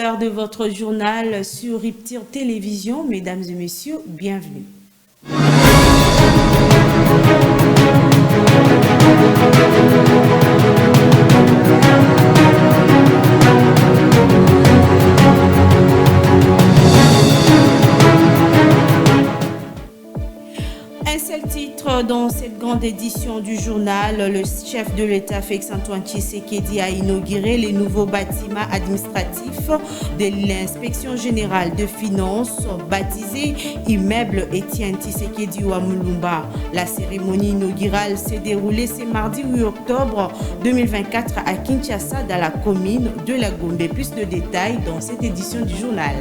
l'heure de votre journal sur Riptire Télévision. Mesdames et messieurs, bienvenue. Un seul titre dans cette grande édition du journal, le chef de l'État Félix-Antoine Tshisekedi a inauguré les nouveaux bâtiments administratifs de l'inspection générale de finances baptisé immeuble Étienne Tshisekedi Wamulumba. La cérémonie inaugurale s'est déroulée ce mardi 8 octobre 2024 à Kinshasa dans la commune de la Gombe. Plus de détails dans cette édition du journal.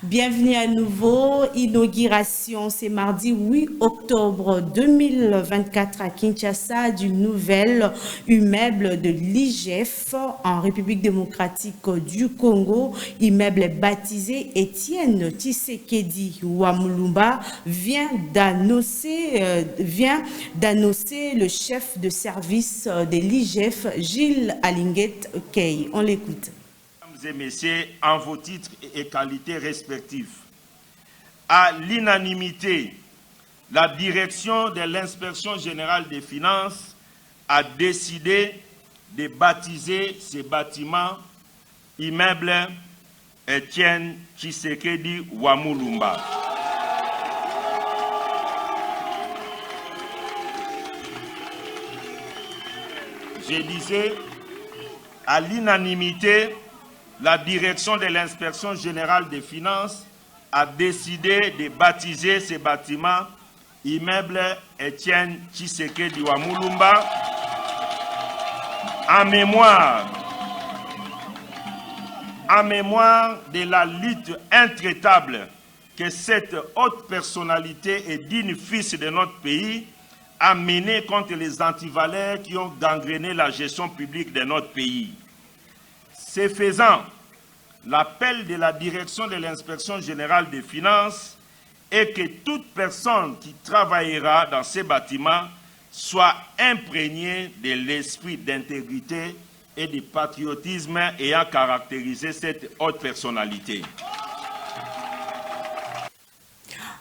Bienvenue à nouveau, inauguration ce mardi 8 octobre 2024 à Kinshasa du nouvel immeuble de l'IGF en République démocratique du Congo. Immeuble baptisé Étienne Tshisekedi Wamulumba vient d'annoncer le chef de service de l'IGF, Gilles Alinguet Kei. On l'écoute. Mesdames et messieurs, en vos titres et qualités respectifs, à l'unanimité, la direction de l'inspection générale des finances a décidé de baptiser ces bâtiments immeuble Étienne Tshisekedi Wamulumba. Je disais, à l'unanimité, la direction de l'inspection générale des finances a décidé de baptiser ces bâtiments immeuble Étienne Tshisekedi Wamulumba en mémoire de la lutte intraitable que cette haute personnalité et digne fils de notre pays a menée contre les antivaleurs qui ont gangréné la gestion publique de notre pays. Ce faisant, l'appel de la direction de l'inspection générale des finances est que toute personne qui travaillera dans ces bâtiments soit imprégnée de l'esprit d'intégrité et de patriotisme ayant caractérisé cette haute personnalité.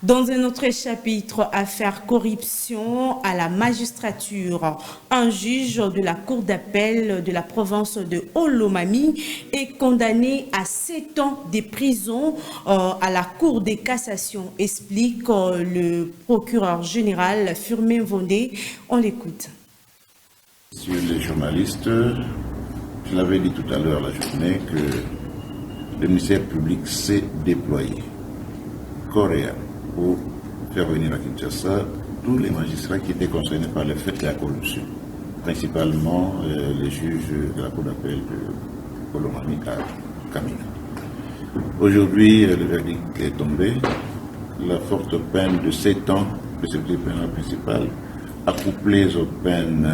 Dans un autre chapitre, affaire corruption à la magistrature, un juge de la cour d'appel de la province de Olomami est condamné à 7 ans de prison à la cour de cassation, explique le procureur général Firmin Vondé. On l'écoute. Messieurs les journalistes, je l'avais dit tout à l'heure la journée que le ministère public s'est déployé corps et âme pour faire venir à Kinshasa tous les magistrats qui étaient concernés par le fait de la corruption, principalement les juges de la cour d'appel de Olomami à Kamina. Aujourd'hui, le verdict est tombé. La forte peine de 7 ans de sécurité pénale principale, accouplée aux peines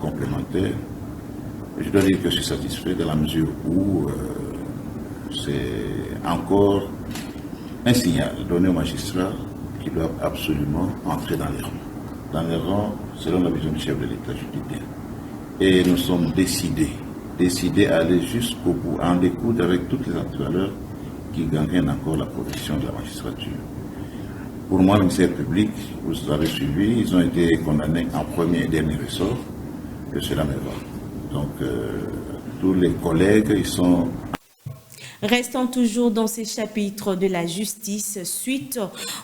complémentaires. Je dois dire que je suis satisfait dans la mesure où c'est encore un signal donné aux magistrats qui doivent absolument entrer dans les rangs. Dans les rangs, selon la vision du chef de l'État, je dis bien. Et nous sommes décidés à aller jusqu'au bout, à en découdre avec toutes les antivaleurs qui gangrènent encore la profession de la magistrature. Pour moi, le ministère public, vous avez suivi, ils ont été condamnés en premier et dernier ressort, et cela me va. Donc, tous les collègues, ils sont... Restons toujours dans ces chapitres de la justice suite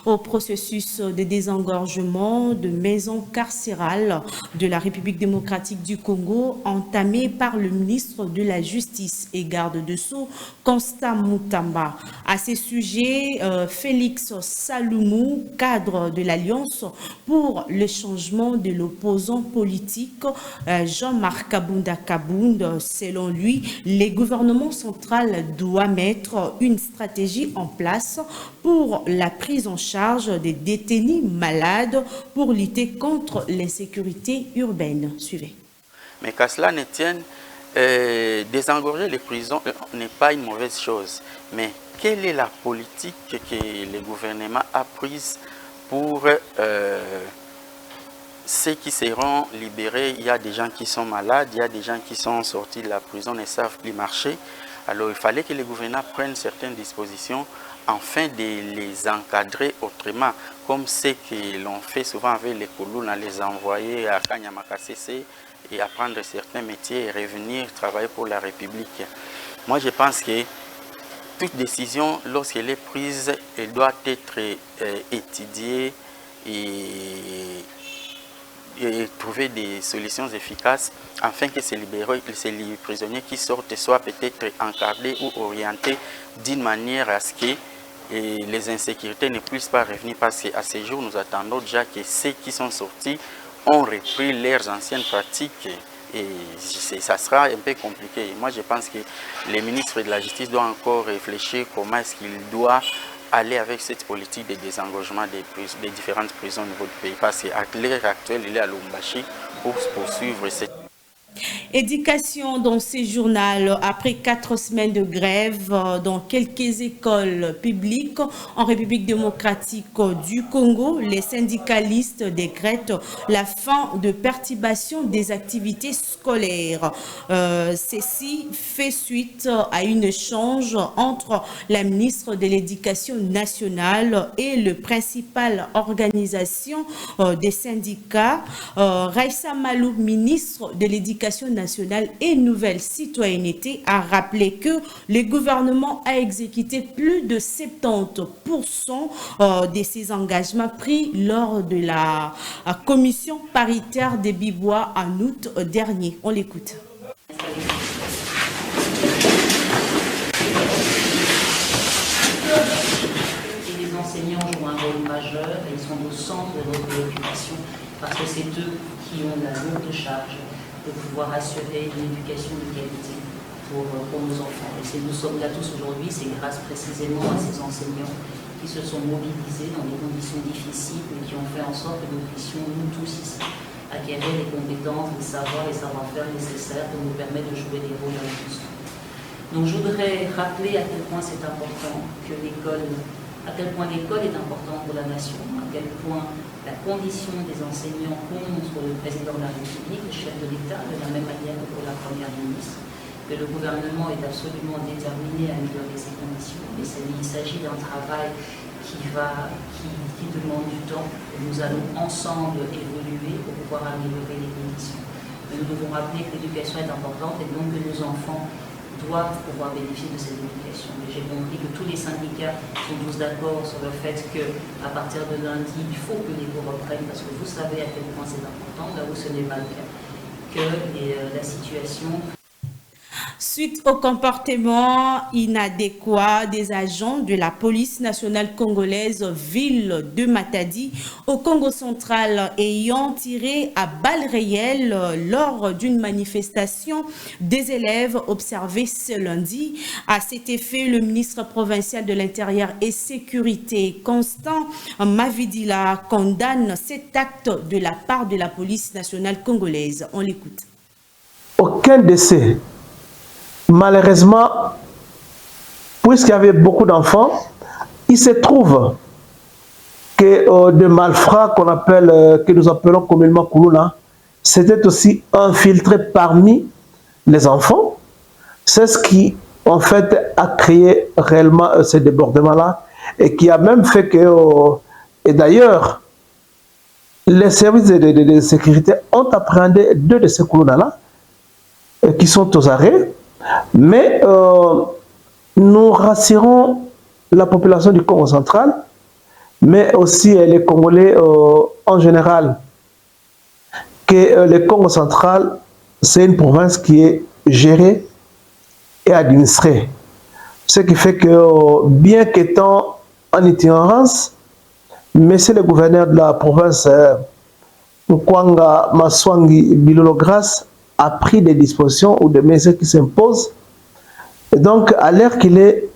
au processus de désengorgement de maisons carcérales de la République démocratique du Congo entamé par le ministre de la Justice et garde de Sceaux, Constant Mutamba. À ces sujets, Félix Saloumou, cadre de l'Alliance pour le changement de l'opposant politique, Jean-Marc Kabunda Kabound, selon lui, les gouvernements central doivent mettre une stratégie en place pour la prise en charge des détenus malades pour lutter contre l'insécurité urbaine. Suivez. Mais qu'à cela ne tienne, désengorger les prisons n'est pas une mauvaise chose. Mais quelle est la politique que le gouvernement a prise pour ceux qui seront libérés, il y a des gens qui sont malades, il y a des gens qui sont sortis de la prison et ne savent plus marcher. Alors il fallait que les gouvernants prennent certaines dispositions afin de les encadrer autrement, comme ce que l'on fait souvent avec les Koulouna, les envoyer à Kanyamakasese et apprendre certains métiers et revenir travailler pour la République. Moi je pense que toute décision, lorsqu'elle est prise, elle doit être étudiée et trouver des solutions efficaces afin que ces prisonniers qui sortent soient peut-être encadrés ou orientés d'une manière à ce que les insécurités ne puissent pas revenir, parce qu'à ce jour, nous attendons déjà que ceux qui sont sortis ont repris leurs anciennes pratiques et ça sera un peu compliqué. Moi, je pense que les ministres de la Justice doivent encore réfléchir comment est-ce qu'ils doivent aller avec cette politique de désengorgement des différentes prisons au niveau du pays, parce qu'à l'heure actuelle, il est à Lubumbashi pour poursuivre cette... Éducation dans ce journal, après 4 semaines de grève dans quelques écoles publiques en République démocratique du Congo, les syndicalistes décrètent la fin de perturbation des activités scolaires. Ceci fait suite à un échange entre la ministre de l'Éducation nationale et le principal organisation des syndicats, Raissa Malou, ministre de l'Éducation nationale et nouvelle citoyenneté, a rappelé que le gouvernement a exécuté plus de 70% de ses engagements pris lors de la commission paritaire des Bibois en août dernier. On l'écoute. Les enseignants jouent un rôle majeur et ils sont au centre de nos préoccupations parce que c'est eux qui ont la lourde charge de pouvoir assurer une éducation de qualité pour nos enfants. Et si nous sommes là tous aujourd'hui, c'est grâce précisément à ces enseignants qui se sont mobilisés dans des conditions difficiles, mais qui ont fait en sorte que nous puissions, nous tous ici, acquérir les compétences, les savoirs, les savoir-faire nécessaires pour nous permettre de jouer des rôles d'inclusion. Donc je voudrais rappeler à quel point c'est important que l'école, à quel point l'école est importante pour la nation, à quel point la condition des enseignants compte pour le président de la République, le chef de l'État, de la même manière que pour la première ministre, que le gouvernement est absolument déterminé à améliorer ces conditions, mais il s'agit d'un travail qui demande du temps, et nous allons ensemble évoluer pour pouvoir améliorer les conditions. Mais nous devons rappeler que l'éducation est importante et donc que nos enfants doivent pouvoir bénéficier de cette éducation. Mais j'ai compris que tous les syndicats sont tous d'accord sur le fait qu'à partir de lundi, il faut que les cours reprennent, parce que vous savez à quel point c'est important, là où ce n'est pas le cas, que la situation... Suite au comportement inadéquat des agents de la police nationale congolaise ville de Matadi au Congo central ayant tiré à balles réelles lors d'une manifestation des élèves observée ce lundi. À cet effet, le ministre provincial de l'Intérieur et Sécurité, Constant Mavidila, condamne cet acte de la part de la police nationale congolaise. On l'écoute. Aucun décès. Malheureusement, puisqu'il y avait beaucoup d'enfants, il se trouve que des malfrats que nous appelons communément Koulouna, c'était aussi infiltré parmi les enfants. C'est ce qui, en fait, a créé réellement ce débordement-là et qui a même fait que, et d'ailleurs, les services de sécurité ont appréhendé 2 de ces Koulouna-là qui sont aux arrêts. Mais nous rassurons la population du Congo central, mais aussi les Congolais en général, que le Congo central, c'est une province qui est gérée et administrée. Ce qui fait que, bien qu'étant en itinérance, monsieur le gouverneur de la province, Nkwanga Maswangi Bilolo-Grasse, a pris des dispositions ou des mesures qui s'imposent. Et donc, à l'heure qu'il est,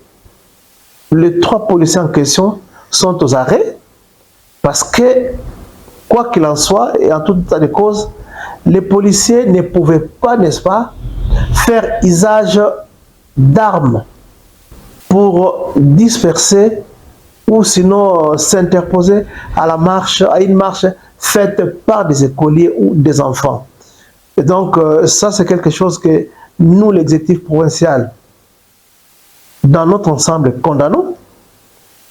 les 3 policiers en question sont aux arrêts parce que, quoi qu'il en soit, et en tout état de cause, les policiers ne pouvaient pas, n'est-ce pas, faire usage d'armes pour disperser ou sinon s'interposer à une marche faites par des écoliers ou des enfants. Et donc, ça, c'est quelque chose que nous, l'exécutif provincial, dans notre ensemble, condamnons.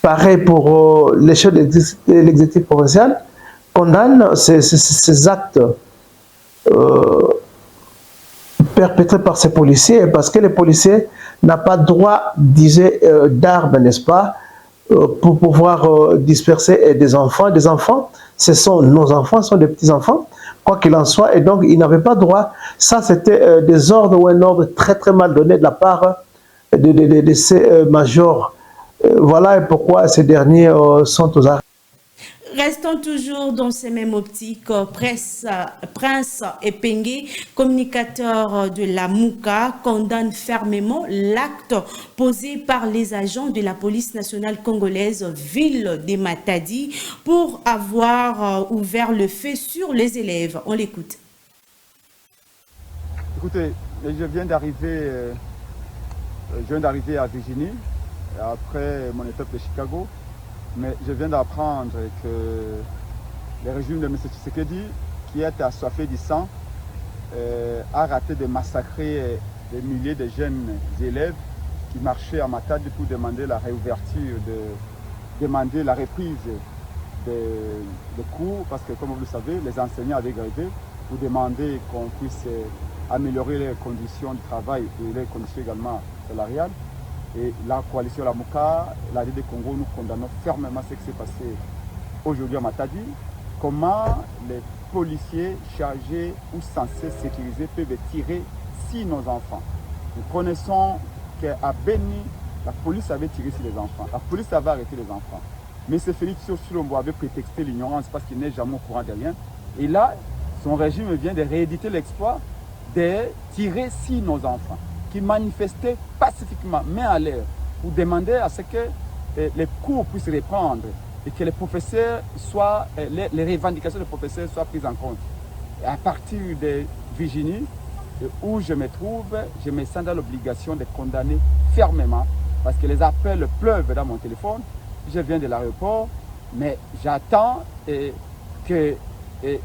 Pareil pour les chefs de l'exécutif provincial, condamnent ces actes perpétrés par ces policiers, parce que les policiers n'ont pas droit d'armes, n'est-ce pas, pour pouvoir disperser des enfants. Des enfants, ce sont nos enfants, ce sont des petits-enfants, quoi qu'il en soit, et donc ils n'avaient pas droit. Ça, c'était des ordres ou un ordre très très mal donné de la part de ces majors. Voilà pourquoi ces derniers sont aux arrêts. Restons toujours dans ces mêmes optiques. Prince Epengue, communicateur de la Mouka, condamne fermement l'acte posé par les agents de la police nationale congolaise ville de Matadi pour avoir ouvert le feu sur les élèves. On l'écoute. Écoutez, je viens d'arriver à Virginie après mon étape de Chicago. Mais je viens d'apprendre que le régime de M. Tshisekedi, qui est assoiffé du sang, a raté de massacrer des milliers de jeunes élèves qui marchaient à Matadi pour demander la réouverture, demander la reprise des cours, parce que comme vous le savez, les enseignants avaient grévé pour demander qu'on puisse améliorer les conditions de travail et les conditions également salariales. Et la coalition La Mouka, la Ligue du Congo, nous condamnons fermement ce qui s'est passé aujourd'hui à Matadi. Comment les policiers chargés ou censés sécuriser peuvent tirer sur nos enfants. Nous connaissons qu'à Beni, la police avait tiré sur les enfants. La police avait arrêté les enfants. Mais c'est Félix Sulombo avait prétexté l'ignorance parce qu'il n'est jamais au courant de rien. Et là, son régime vient de rééditer l'exploit de tirer sur nos enfants, qui manifestaient pacifiquement, main à l'air, pour demander à ce que les cours puissent reprendre et que les professeurs soient, les revendications des professeurs soient prises en compte. Et à partir de Virginie, où je me trouve, je me sens dans l'obligation de condamner fermement, parce que les appels pleuvent dans mon téléphone. Je viens de l'aéroport, mais j'attends que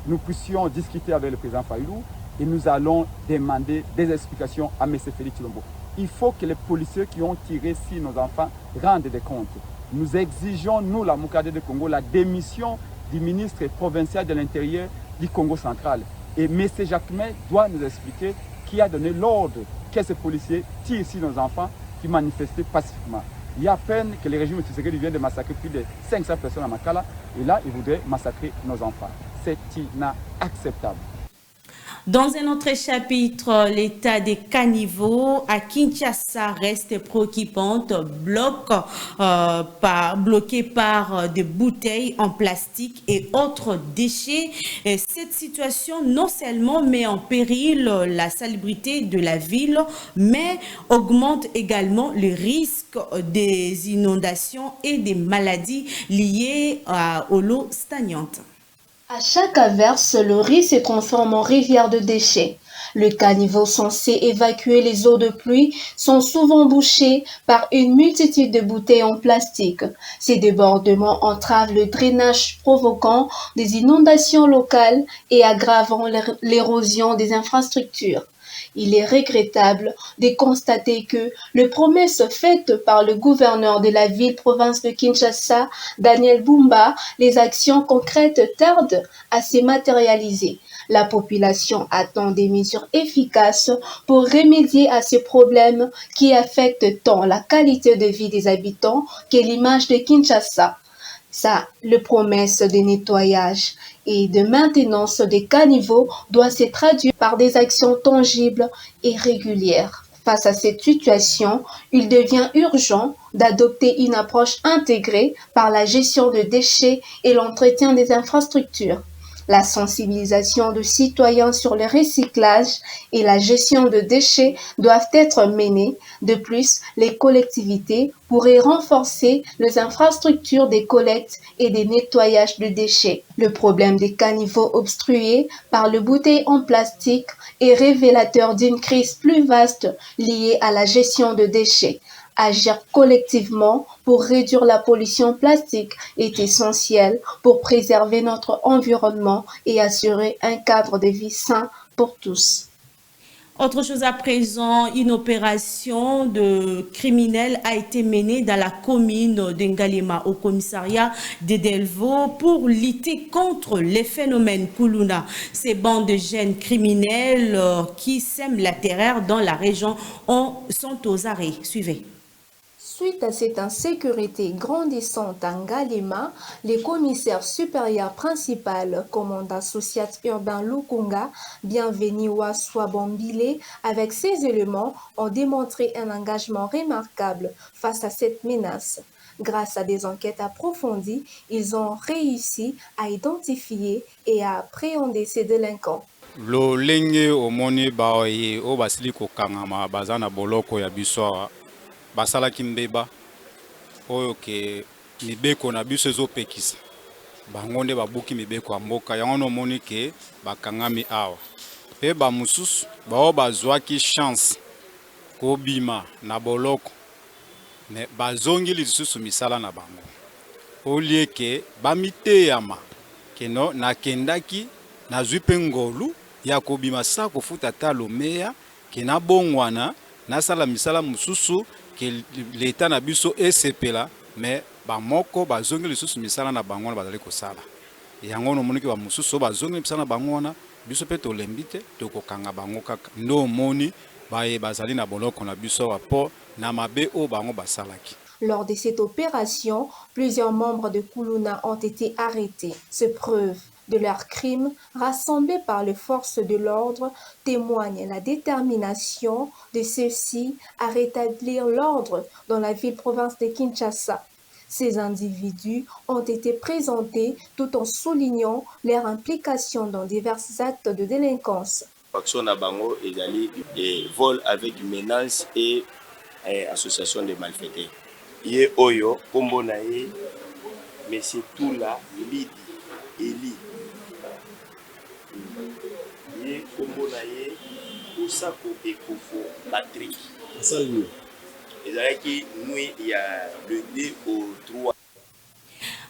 nous puissions discuter avec le président Fayulu. Et nous allons demander des explications à M. Félix Tshilombo. Il faut que les policiers qui ont tiré sur nos enfants rendent des comptes. Nous exigeons, nous, la Mouka de Congo, la démission du ministre provincial de l'Intérieur du Congo central. Et M. Jacquemin doit nous expliquer qui a donné l'ordre que ces policiers tirent sur nos enfants qui manifestaient pacifiquement. Il y a à peine que le régime Tshisekedi vient de massacrer plus de 500 personnes à Makala, et là, il voudrait massacrer nos enfants. C'est inacceptable. Dans un autre chapitre, l'état des caniveaux à Kinshasa reste préoccupante, bloqué par des bouteilles en plastique et autres déchets. Et cette situation non seulement met en péril la salubrité de la ville, mais augmente également le risque des inondations et des maladies liées aux l'eau stagnante. À chaque averse, le riz se transforme en rivière de déchets. Le caniveau censé évacuer les eaux de pluie sont souvent bouchés par une multitude de bouteilles en plastique. Ces débordements entravent le drainage, provoquant des inondations locales et aggravant l'érosion des infrastructures. Il est regrettable de constater que les promesses faites par le gouverneur de la ville-province de Kinshasa, Daniel Bumba, les actions concrètes tardent à se matérialiser. La population attend des mesures efficaces pour remédier à ces problèmes qui affectent tant la qualité de vie des habitants que l'image de Kinshasa. Les promesses de nettoyage et de maintenance des caniveaux doivent se traduire par des actions tangibles et régulières. Face à cette situation, il devient urgent d'adopter une approche intégrée par la gestion de déchets et l'entretien des infrastructures. La sensibilisation de citoyens sur le recyclage et la gestion de déchets doivent être menées. De plus, les collectivités pourraient renforcer les infrastructures des collectes et des nettoyages de déchets. Le problème des caniveaux obstrués par les bouteilles en plastique est révélateur d'une crise plus vaste liée à la gestion de déchets. Agir collectivement pour réduire la pollution plastique est essentiel pour préserver notre environnement et assurer un cadre de vie sain pour tous. Autre chose à présent, une opération de criminels a été menée dans la commune d'Ngalema au commissariat de Delvaux pour lutter contre les phénomènes Kuluna. Ces bandes de jeunes criminels qui sèment la terreur dans la région sont aux arrêts. Suivez. Suite à cette insécurité grandissante à Ngalema, les commissaires supérieurs principal, commandant associat urbain Lukunga, Bienvenu Swabambile, avec ces éléments, ont démontré un engagement remarquable face à cette menace. Grâce à des enquêtes approfondies, ils ont réussi à identifier et à appréhender ces délinquants. Lo lenge omoni baoye o basili ko kangama bazana boloko ya biso basala kimbeba oyo ke mibeko na biso ezopekisa bango nde babuki mibeko ya mboka yango nomoni ke bakangami awa pe ba mususu bao bazwaki chance kobima na boloko me bazongi lisusu misala na bango olie ke bamiteyama keno nakendaki nazwi pe ngolu ya kobima sa kofuta talo meya ke na bongwana nasala misala mususu ke l'État na biso esepela mais bamoko bazongi lisusu misala na bango na bazali kosala yango nomoni ke ba mususu bazongi misala na bango na biso pe tolembi te tokokanga bango kaka ndo moni baye bazali na boloko na biso wapo na mabe o bango basalaki. Lors de cette opération, plusieurs membres de Kuluna ont été arrêtés. Ces preuves de leurs crimes, rassemblés par les forces de l'ordre, témoignent la détermination de ceux-ci à rétablir l'ordre dans la ville-province de Kinshasa. Ces individus ont été présentés tout en soulignant leur implication dans divers actes de délinquance. Action na bango égali et vol avec menace et association de malfaiteurs. Ye oyo kombo na ye Monsieur Toula Lidi Eli. Ye kombo na ye Osako Ekofo Patrick. Salut. Ezalaki nuit il y a le 2 au 3.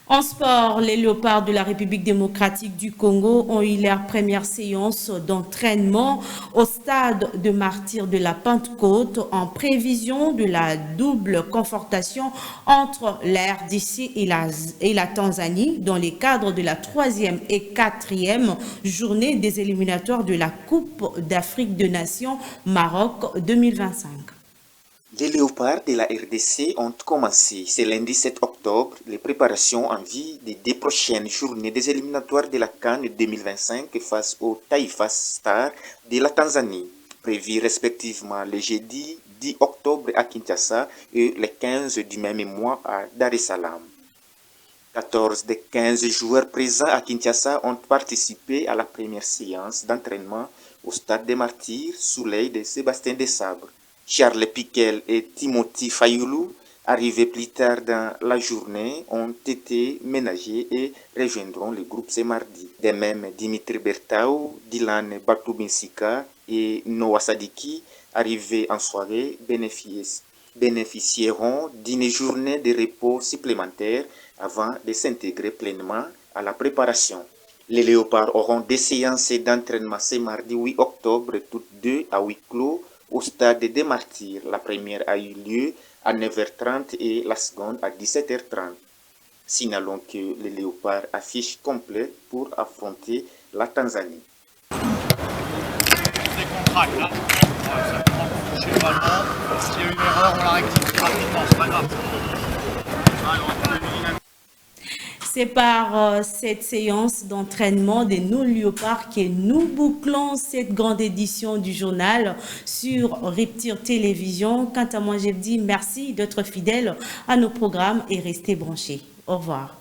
En sport, les Léopards de la République démocratique du Congo ont eu leur première séance d'entraînement au stade de Martyrs de la Pentecôte en prévision de la double confrontation entre la RDC et la Tanzanie dans les cadres de la 3e et 4e journée des éliminatoires de la Coupe d'Afrique des Nations Maroc 2025. Les Léopards de la RDC ont commencé ce lundi 7 octobre les préparations en vue des 2 prochaines journées des éliminatoires de la CAN 2025 face aux Taifa Stars de la Tanzanie, prévues respectivement le jeudi 10 octobre à Kinshasa et le 15 du même mois à Dar es Salaam. 14 des 15 joueurs présents à Kinshasa ont participé à la première séance d'entraînement au stade des Martyrs sous l'œil de Sébastien Desabre. Charles Piquel et Timothy Fayoulou, arrivés plus tard dans la journée, ont été ménagés et rejoindront le groupe ce mardi. De même, Dimitri Bertaou, Dylan Batubinsika et Noah Sadiki, arrivés en soirée, bénéficieront d'une journée de repos supplémentaire avant de s'intégrer pleinement à la préparation. Les Léopards auront 2 séances d'entraînement ce mardi 8 octobre, toutes 2 à huis clos, au stade des Martyrs. La première a eu lieu à 9h30 et la seconde à 17h30. Signalons que les Léopards affichent complet pour affronter la Tanzanie. C'est contract là. Ça commence à toucher le ballon. S'il y a une erreur, on la rectifie rapidement, c'est pas grave. C'est par cette séance d'entraînement des nous Léopards que nous bouclons cette grande édition du journal sur Riptire Télévision. Quant à moi, je vous dis merci d'être fidèle à nos programmes et restez branchés. Au revoir.